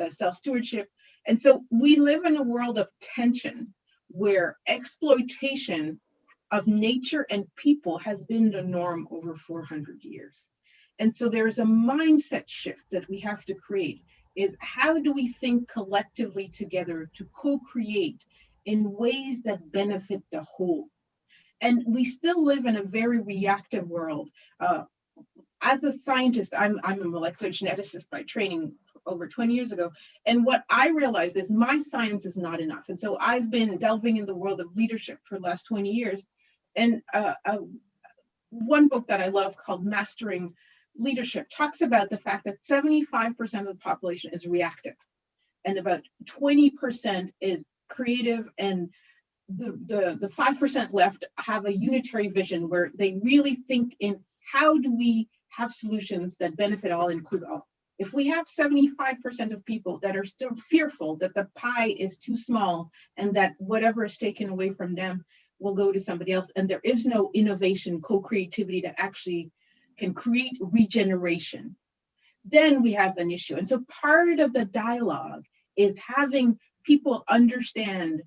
self-stewardship. And so we live in a world of tension where exploitation of nature and people has been the norm over 400 years. And so there's a mindset shift that we have to create, is how do we think collectively together to co-create in ways that benefit the whole? And we still live in a very reactive world. As a scientist, I'm a molecular geneticist by training over 20 years ago. And what I realized is my science is not enough. And so I've been delving in the world of leadership for the last 20 years. And one book that I love called Mastering Leadership talks about the fact that 75% of the population is reactive and about 20% is creative, and the 5% left have a unitary vision where they really think in how do we have solutions that benefit all, include all. If we have 75% of people that are still fearful that the pie is too small and that whatever is taken away from them will go to somebody else, and there is no innovation, co-creativity that actually can create regeneration, then we have an issue. And so part of the dialogue is having people understand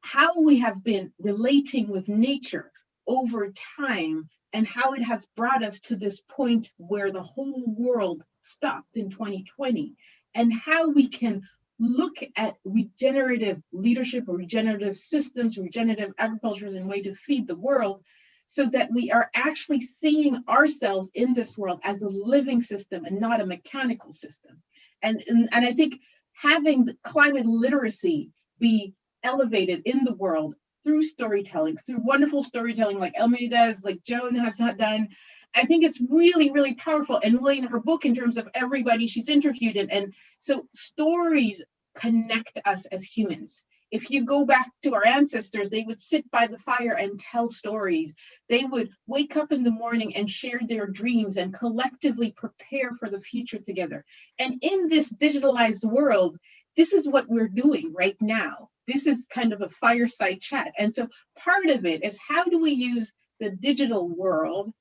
how we have been relating with nature over time and how it has brought us to this point where the whole world stopped in 2020, and how we can look at regenerative leadership or regenerative systems, regenerative agriculture as a way to feed the world, so that we are actually seeing ourselves in this world as a living system and not a mechanical system. And I think having the climate literacy be elevated in the world through storytelling, through wonderful storytelling like Emily does, like Joan has done, I think it's really, really powerful. And really in her book, in terms of everybody she's interviewed, and so stories connect us as humans. If you go back to our ancestors, they would sit by the fire and tell stories. They would wake up in the morning and share their dreams and collectively prepare for the future together. And in this digitalized world, this is what we're doing right now. This is kind of a fireside chat. And so part of it is, how do we use the digital world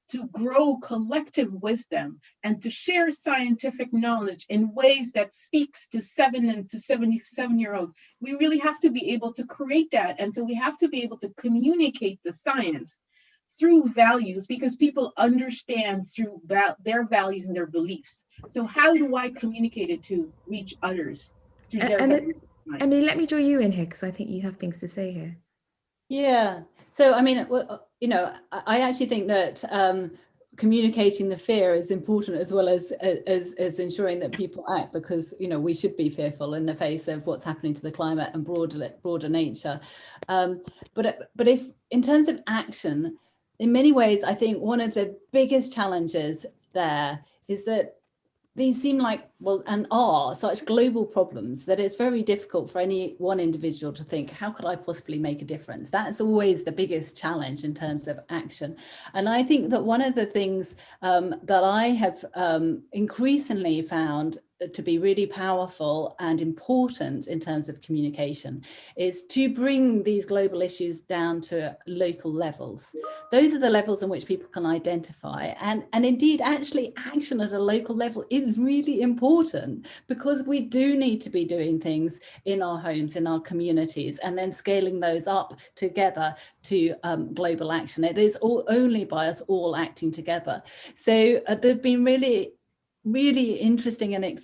to grow collective wisdom and to share scientific knowledge in ways that speaks to 7 and to 77-year-olds. We really have to be able to create that. And so we have to be able to communicate the science through values, because people understand through their values and their beliefs. So how do I communicate it to reach others through their values? Emily, let me draw you in here, because I think you have things to say here. Yeah. So, I mean, you know, I actually think that communicating the fear is important, as well as ensuring that people act, because, you know, we should be fearful in the face of what's happening to the climate and broader nature. But if in terms of action, in many ways, I think one of the biggest challenges there is that these seem like, well, and are such global problems that it's very difficult for any one individual to think, how could I possibly make a difference? That's always the biggest challenge in terms of action. And I think that one of the things that I have increasingly found to be really powerful and important in terms of communication is to bring these global issues down to local levels. Those are the levels in which people can identify, and indeed actually action at a local level is really important, because we do need to be doing things in our homes, in our communities, and then scaling those up together to global action. It is only by us all acting together. So there've been really really interesting and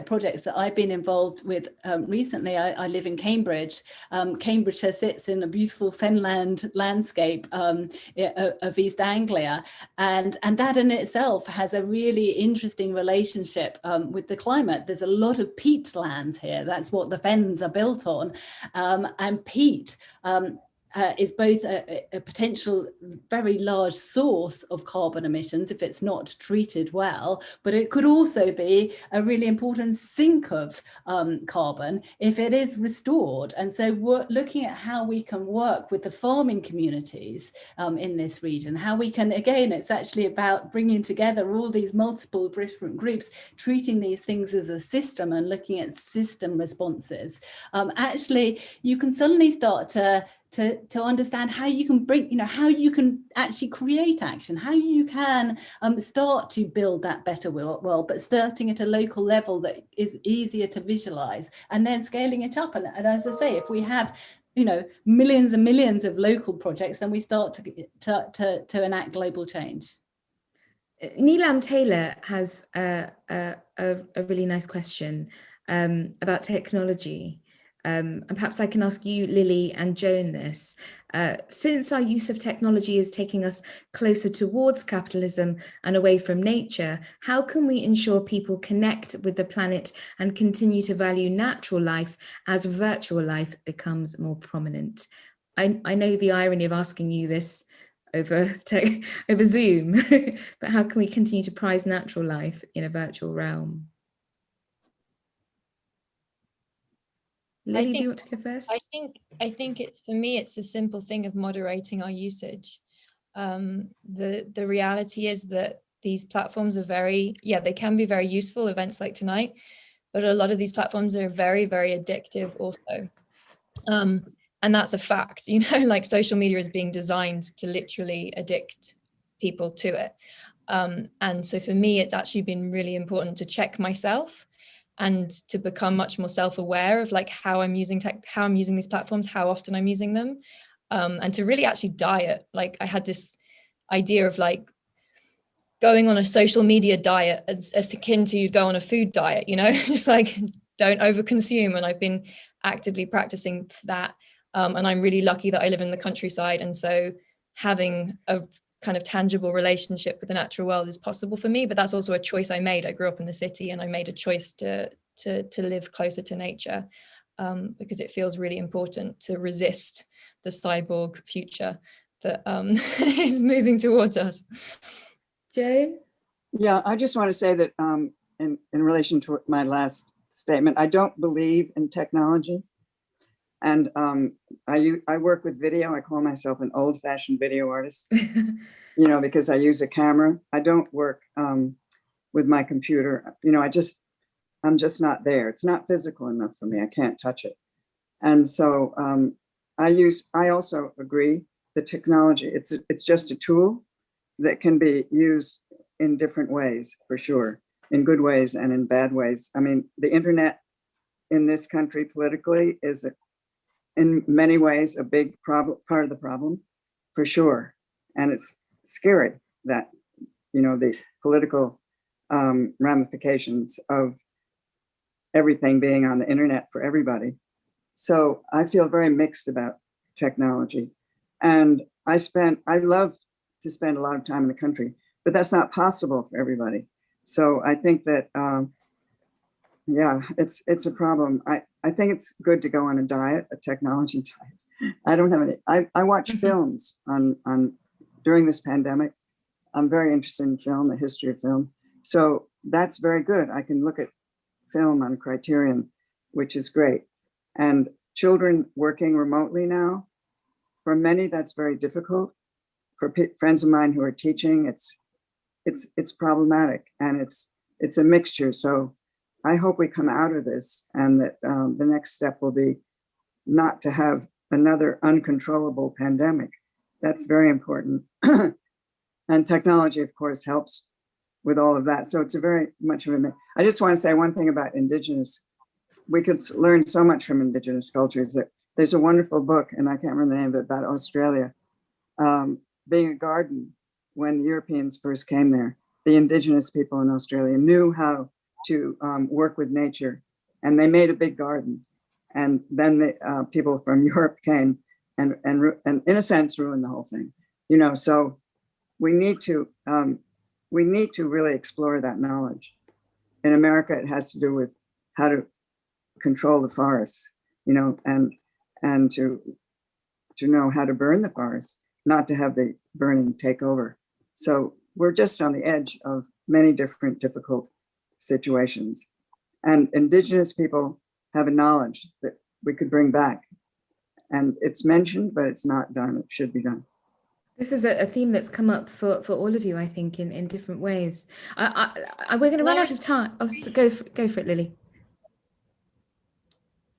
projects that I've been involved with recently. I live in Cambridge. Cambridgeshire sits in a beautiful fenland landscape of East Anglia, and that in itself has a really interesting relationship with the climate. There's a lot of peat land here. That's what the fens are built on, and peat is both a potential very large source of carbon emissions if it's not treated well, but it could also be a really important sink of carbon if it is restored. And so we're looking at how we can work with the farming communities in this region, how we can, again, it's actually about bringing together all these multiple different groups, treating these things as a system and looking at system responses. Actually, you can suddenly start to understand how you can bring, how you can actually create action, how you can start to build that better world, but starting at a local level that is easier to visualize and then scaling it up. And as I say, if we have, millions and millions of local projects, then we start to enact global change. Neelam Taylor has a really nice question about technology. And perhaps I can ask you, Lily and Joan, this. Since our use of technology is taking us closer towards capitalism and away from nature, how can we ensure people connect with the planet and continue to value natural life as virtual life becomes more prominent? I know the irony of asking you this over Zoom, but how can we continue to prize natural life in a virtual realm? Lily, do you want to go first? I think it's, for me, it's a simple thing of moderating our usage. The reality is that these platforms are they can be very useful, events like tonight, but a lot of these platforms are very, very addictive also. And that's a fact, like social media is being designed to literally addict people to it. And so for me, it's actually been really important to check myself and to become much more self-aware of like how I'm using these platforms, how often I'm using them, and to really actually diet. Like I had this idea of like going on a social media diet as akin to you'd go on a food diet, just like don't overconsume. And I've been actively practicing that. And I'm really lucky that I live in the countryside. And so having a kind of tangible relationship with the natural world is possible for me, but that's also a choice I made. I grew up in the city and I made a choice to live closer to nature because it feels really important to resist the cyborg future that is moving towards us. Joan? Yeah, I just want to say that in relation to my last statement, I don't believe in technology. And I work with video. I call myself an old-fashioned video artist, because I use a camera. I don't work with my computer. I'm just not there. It's not physical enough for me. I can't touch it. And so I also agree the technology, it's just a tool that can be used in different ways, for sure, in good ways and in bad ways. I mean, the internet in this country politically is in many ways a big part of the problem, for sure. And it's scary that, the political ramifications of everything being on the internet for everybody. So I feel very mixed about technology. And I love to spend a lot of time in the country, but that's not possible for everybody. So I think that, it's a problem. I think it's good to go on a technology diet. I don't have any, I watch films during this pandemic. I'm very interested in film, the history of film. So that's very good. I can look at film on Criterion, which is great. And children working remotely now, for many, that's very difficult. For friends of mine who are teaching, it's problematic, and it's a mixture. So I hope we come out of this, and that the next step will be not to have another uncontrollable pandemic. That's very important. And technology, of course, helps with all of that. So it's a very much of a, I just want to say one thing about Indigenous. We could learn so much from Indigenous cultures. There's a wonderful book, and I can't remember the name of it, about Australia, being a garden when the Europeans first came there. the indigenous people in Australia knew how to work with nature, and they made a big garden. And then the people from Europe came and in a sense ruined the whole thing. You know, so we need to really explore that knowledge. In America, it has to do with how to control the forests, you know, and to know how to burn the forests, not to have the burning take over. So we're just on the edge of many different difficult situations. And indigenous people have a knowledge that we could bring back. And it's mentioned, but it's not done. It should be done. This is a theme that's come up for all of you, I think, in different ways. We're going to run out of time. Oh, so go for it, Lily.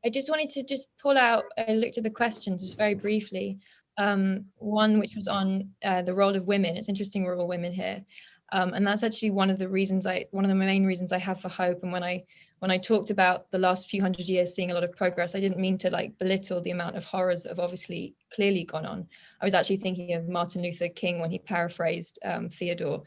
I just wanted to just pull out, I looked at the questions just very briefly. One which was on the role of women. It's interesting we're all women here. And that's actually one of the main reasons I have for hope. And when I talked about the last few hundred years seeing a lot of progress, I didn't mean to like belittle the amount of horrors that have obviously clearly gone on. I was actually thinking of Martin Luther King when he paraphrased Theodore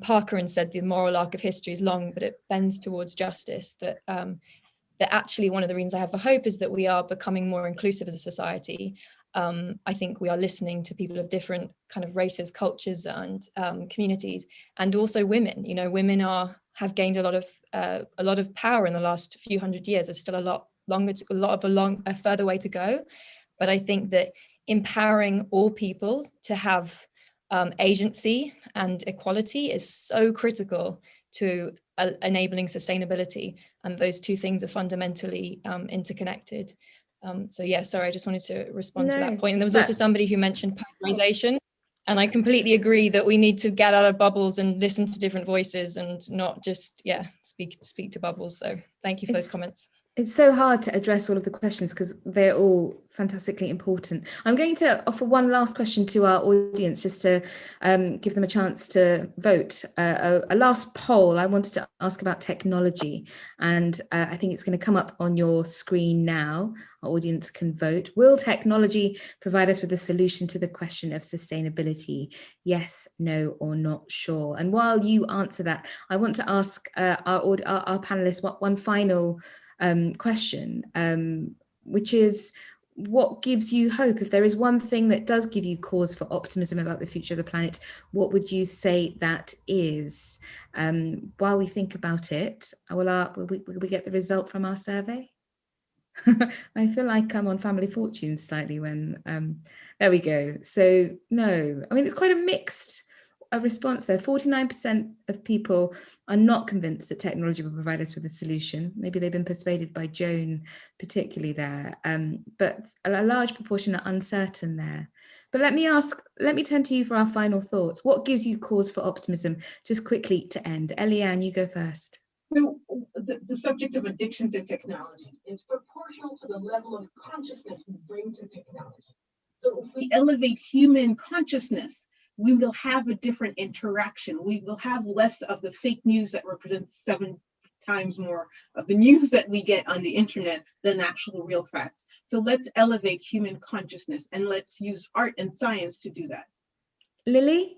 Parker and said the moral arc of history is long, but it bends towards justice. That actually one of the reasons I have for hope is that we are becoming more inclusive as a society. I think we are listening to people of different kind of races, cultures, and communities, and also women. You know, women have gained a lot of power in the last few hundred years. There's still a further way to go, but I think that empowering all people to have agency and equality is so critical to enabling sustainability, and those two things are fundamentally interconnected. So yeah, sorry, I just wanted to respond to that point. And there was also somebody who mentioned polarization, and I completely agree that we need to get out of bubbles and listen to different voices and not just speak to bubbles. So thank you for those comments. It's so hard to address all of the questions because they're all fantastically important. I'm going to offer one last question to our audience just to give them a chance to vote. A last poll I wanted to ask about technology, and I think it's going to come up on your screen now. Our audience can vote. Will technology provide us with a solution to the question of sustainability? Yes, no, or not sure? And while you answer that, I want to ask our panelists one final question, which is, what gives you hope? If there is one thing that does give you cause for optimism about the future of the planet, what would you say that is? While we think about it, will we get the result from our survey? I feel like I'm on Family Fortunes slightly when, there we go. So no, I mean, it's quite a mixed response there. 49% of people are not convinced that technology will provide us with a solution. Maybe they've been persuaded by Joan particularly there, but a large proportion are uncertain there. But let me turn to you for our final thoughts. What gives you cause for optimism? Just quickly to end. Eliane, you go first. So the subject of addiction to technology is proportional to the level of consciousness we bring to technology. So if we elevate human consciousness, we will have a different interaction. We will have less of the fake news that represents 7 times more of the news that we get on the internet than actual real facts. So let's elevate human consciousness, and let's use art and science to do that. Lily?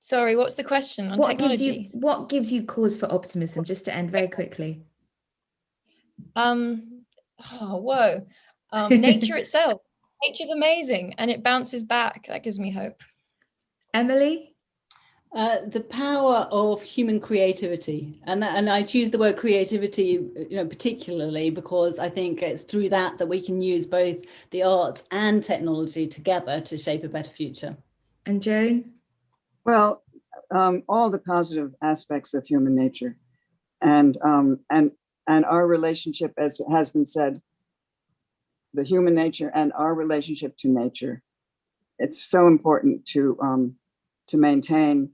Sorry, what's the question on technology? What gives you cause for optimism, just to end very quickly? Nature itself. Nature's amazing and it bounces back. That gives me hope. Emily? The power of human creativity, and I choose the word creativity, particularly because I think it's through that we can use both the arts and technology together to shape a better future. And Joan? Well, all the positive aspects of human nature, and our relationship, as has been said, the human nature and our relationship to nature. It's so important to maintain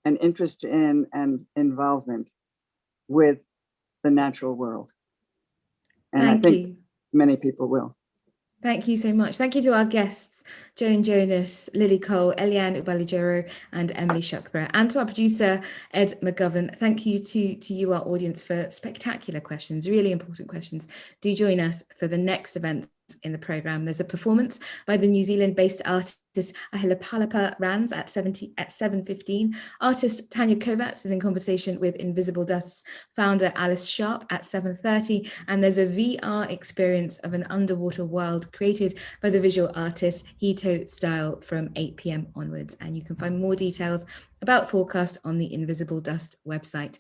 an interest in and involvement with the natural world. And I think many people will. Thank you so much. Thank you to our guests, Joan Jonas, Lily Cole, Elian Ubaligero, and Emily Shuckburgh, and to our producer, Ed McGovern. Thank you to you, our audience, for spectacular questions, really important questions. Do join us for the next event in the programme. There's a performance by the New Zealand-based artist Artist Ahila Palapa Rands at 7:15. Artist Tanya Kovacs is in conversation with Invisible Dust's founder Alice Sharp at 7:30. And there's a VR experience of an underwater world created by the visual artist Hito Style from 8 p.m. onwards. And you can find more details about Forecast on the Invisible Dust website,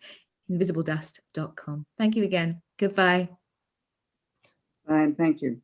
invisibledust.com. Thank you again. Goodbye. Fine, thank you.